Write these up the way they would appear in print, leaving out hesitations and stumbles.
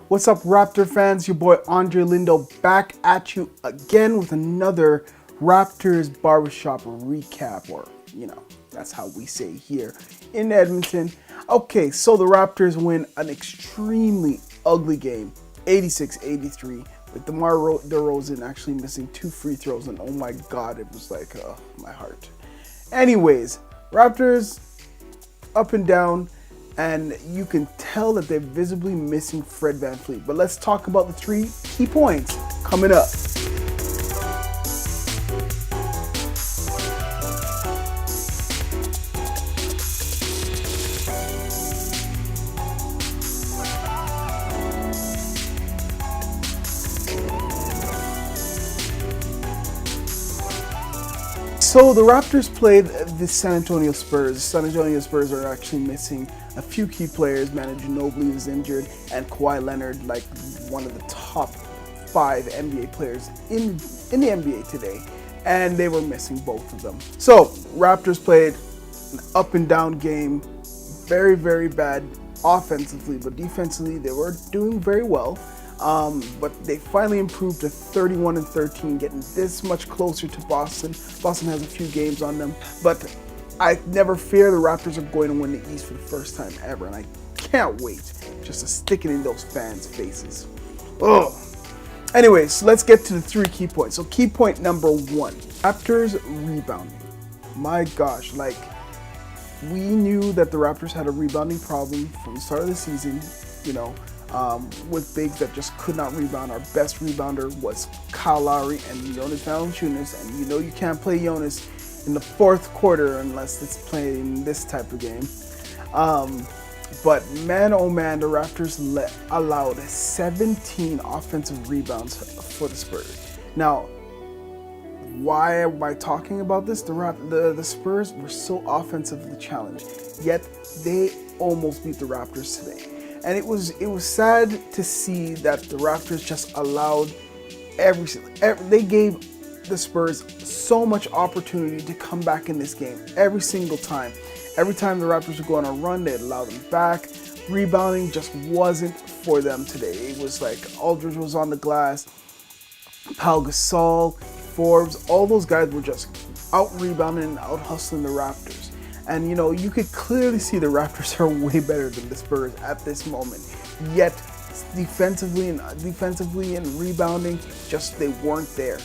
What's up, Raptor fans? Your boy Andre Lindo back at you again with another Raptors barbershop recap, or that's how we say here in Edmonton. Okay, so the Raptors win an extremely ugly game, 86-83, with DeMar DeRozan actually missing 2 free throws, and oh my god, it was like, my heart. Anyways, Raptors up and down, and you can tell that they're visibly missing Fred VanVleet. But let's talk about the 3 key points coming up. So the Raptors played the San Antonio Spurs. The San Antonio Spurs are actually missing a few key players. Manu Ginobili is injured, and Kawhi Leonard, like one of the top 5 NBA players in the NBA today, and they were missing both of them. So Raptors played an up and down game, very, very bad offensively, but defensively they were doing very well. But they finally improved to 31-13, getting this much closer to Boston. Boston has a few games on them, but I never fear the Raptors are going to win the East for the first time ever, and I can't wait just to stick it in those fans' faces. Ugh. Anyways, so let's get to the 3 key points. So key point number 1, Raptors rebounding. My gosh, like, we knew that the Raptors had a rebounding problem from the start of the season, with bigs that just could not rebound. Our best rebounder was Kyle Lowry and Jonas Valanciunas, and you can't play Jonas in the 4th quarter unless it's playing this type of game. But man, oh man, the Raptors allowed 17 offensive rebounds for the Spurs. Now, why am I talking about this? The Spurs were so offensively challenged, yet they almost beat the Raptors today. And it was sad to see that the Raptors just allowed they gave the Spurs so much opportunity to come back in this game every single time. Every time the Raptors would go on a run, they'd allow them back. Rebounding just wasn't for them today. It was like Aldridge was on the glass, Pau Gasol, Forbes, all those guys were just out rebounding and out hustling the Raptors. And you could clearly see the Raptors are way better than the Spurs at this moment. Yet defensively and rebounding, just they weren't there.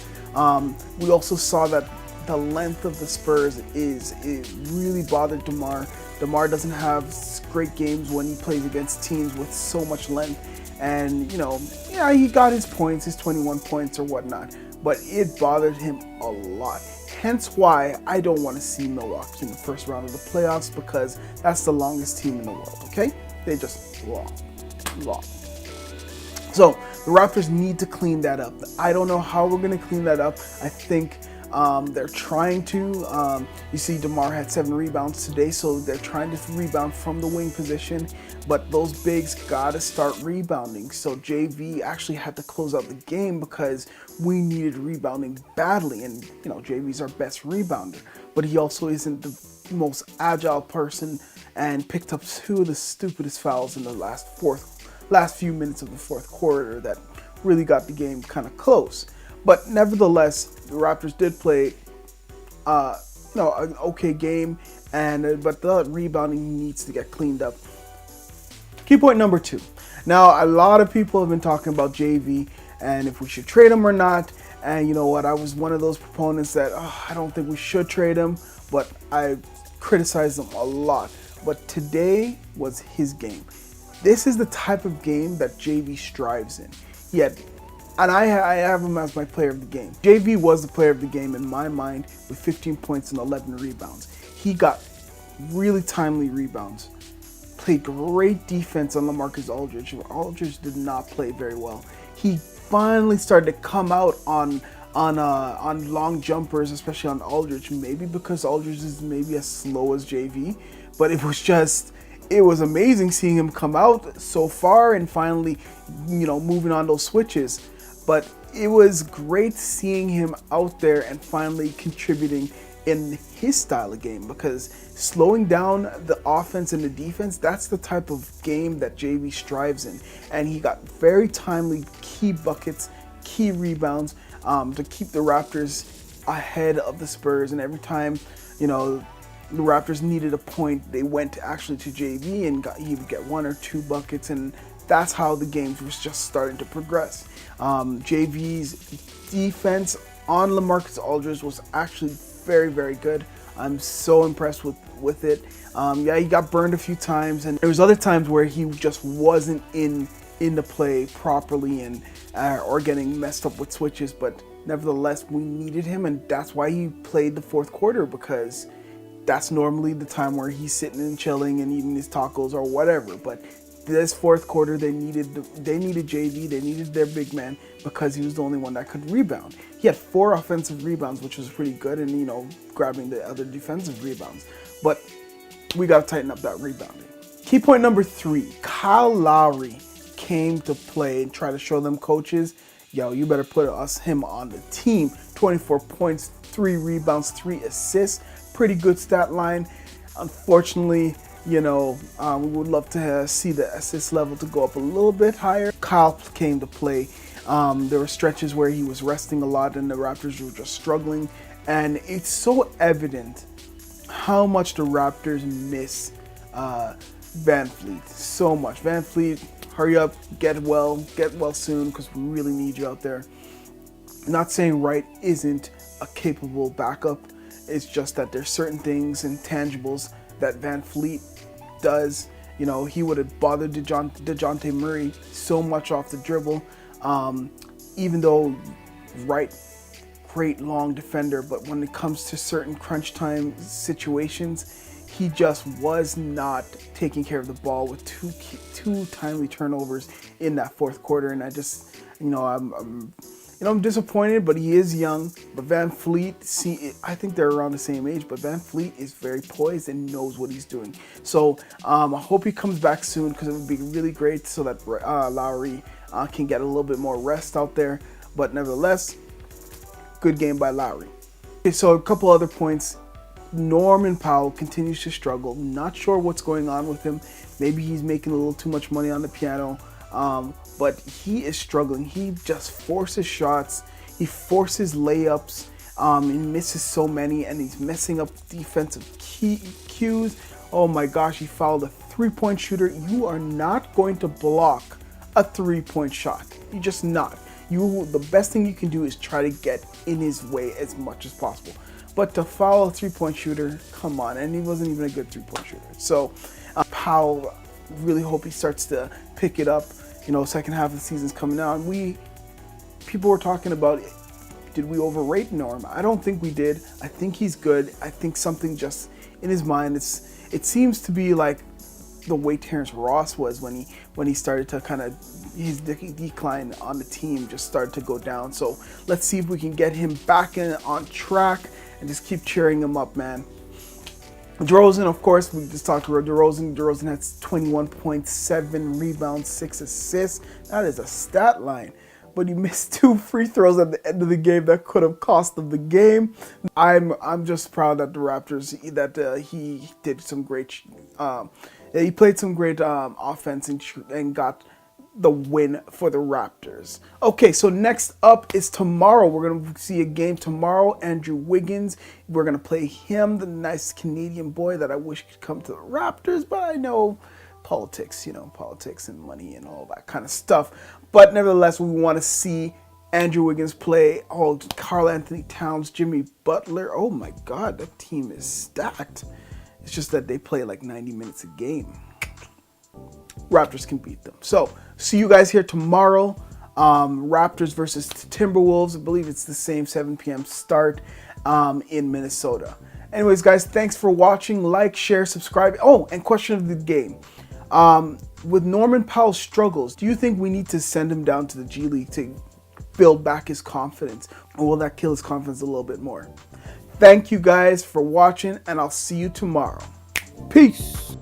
We also saw that the length of the Spurs it really bothered Demar. Demar doesn't have great games when he plays against teams with so much length. And he got his points, his 21 points or whatnot, but it bothered him a lot. Hence why I don't want to see Milwaukee in the first round of the playoffs, because that's the longest team in the world, okay? They just long. So the Raptors need to clean that up. I don't know how we're going to clean that up. I think they're trying to. You see DeMar had 7 rebounds today, so they're trying to rebound from the wing position, but those bigs got to start rebounding. So JV actually had to close out the game because we needed rebounding badly, and JV's our best rebounder, but he also isn't the most agile person, and picked up 2 of the stupidest fouls in the last few minutes of the 4th quarter that really got the game kind of close. But nevertheless, the Raptors did play an okay game, but the rebounding needs to get cleaned up. Key point number 2. Now, a lot of people have been talking about JV and if we should trade him or not. And you know what? I was one of those proponents that I don't think we should trade him, but I criticized him a lot. But today was his game. This is the type of game that JV strives in. And I have him as my player of the game. JV was the player of the game in my mind with 15 points and 11 rebounds. He got really timely rebounds. Played great defense on LaMarcus Aldridge. Aldridge did not play very well. He finally started to come out on long jumpers, especially on Aldridge. Maybe because Aldridge is maybe as slow as JV, but it was amazing seeing him come out so far and finally, moving on those switches. But it was great seeing him out there and finally contributing in his style of game, because slowing down the offense and the defense, that's the type of game that JV strives in. And he got very timely key buckets, key rebounds to keep the Raptors ahead of the Spurs. And every time, you know, the Raptors needed a point, they went actually to JV and he would get 1 or 2 buckets, and that's how the game was just starting to progress. JV's defense on LaMarcus Aldridge was actually very, very good. I'm so impressed with it. Yeah, he got burned a few times, and there was other times where he just wasn't in the play properly and or getting messed up with switches. But nevertheless, we needed him, and that's why he played the fourth quarter, because that's normally the time where he's sitting and chilling and eating his tacos or whatever. But this fourth quarter, they needed JV, they needed their big man, because he was the only one that could rebound. He had 4 offensive rebounds, which was pretty good, and you know, grabbing the other defensive rebounds. But we got to tighten up that rebounding. Key point number 3, Kyle Lowry came to play and try to show them coaches, yo, you better put him on the team. 24 points, 3 rebounds, 3 assists, pretty good stat line. Unfortunately, you know, we would love to see the assist level to go up a little bit higher. Kyle came to play. There were stretches where he was resting a lot and the Raptors were just struggling. And it's so evident how much the Raptors miss Van Fleet. So much. Van Fleet, hurry up, get well soon, because we really need you out there. Not saying Wright isn't a capable backup. It's just that there's certain things, intangibles, that Van Fleet does. You know, he would have bothered DeJounte Murray so much off the dribble. Even though Wright, great long defender, but when it comes to certain crunch time situations, he just was not taking care of the ball with two timely turnovers in that fourth quarter. And I just, you know, I'm disappointed, but he is young. But Van Fleet, I think they're around the same age, but Van Fleet is very poised and knows what he's doing. So I hope he comes back soon, because it would be really great so that Lowry can get a little bit more rest out there. But nevertheless, good game by Lowry. Okay, so a couple other points. Norman Powell continues to struggle. Not sure what's going on with him. Maybe he's making a little too much money on the piano. But he is struggling. He just forces shots. He forces layups. He misses so many, and he's messing up defensive cues. Oh my gosh, he fouled a 3-point shooter. You are not going to block a 3-point shot. You're just not. The best thing you can do is try to get in his way as much as possible. But to foul a 3-point shooter, come on. And he wasn't even a good 3-point shooter. So Powell, really hope he starts to pick it up. You know, second half of the season's coming out. And people were talking about, did we overrate Norm? I don't think we did. I think he's good. I think something just in his mind, it seems to be like the way Terrence Ross was when he started to kind of, his decline on the team just started to go down. So let's see if we can get him back on track and just keep cheering him up, man. DeRozan, of course, we just talked about DeRozan. DeRozan has 21.7 rebounds, 6 assists. That is a stat line. But he missed 2 free throws at the end of the game that could have cost them the game. I'm just proud that the Raptors, that he did some great, he played some great offense and got the win for the Raptors. Okay, so next up is tomorrow. We're going to see a game tomorrow. Andrew Wiggins. We're going to play him, the nice Canadian boy that I wish could come to the Raptors, but I know politics, you know, politics and money and all that kind of stuff. But nevertheless, we want to see Andrew Wiggins play. Oh, Karl Anthony Towns, Jimmy Butler. Oh my God, that team is stacked. It's just that they play like 90 minutes a game. Raptors can beat them. So, see you guys here tomorrow. Raptors versus Timberwolves. I believe it's the same 7 p.m. start in Minnesota. Anyways, guys, thanks for watching. Like, share, subscribe. Oh, and question of the game. With Norman Powell's struggles, do you think we need to send him down to the G League to build back his confidence? Or will that kill his confidence a little bit more? Thank you guys for watching, and I'll see you tomorrow. Peace.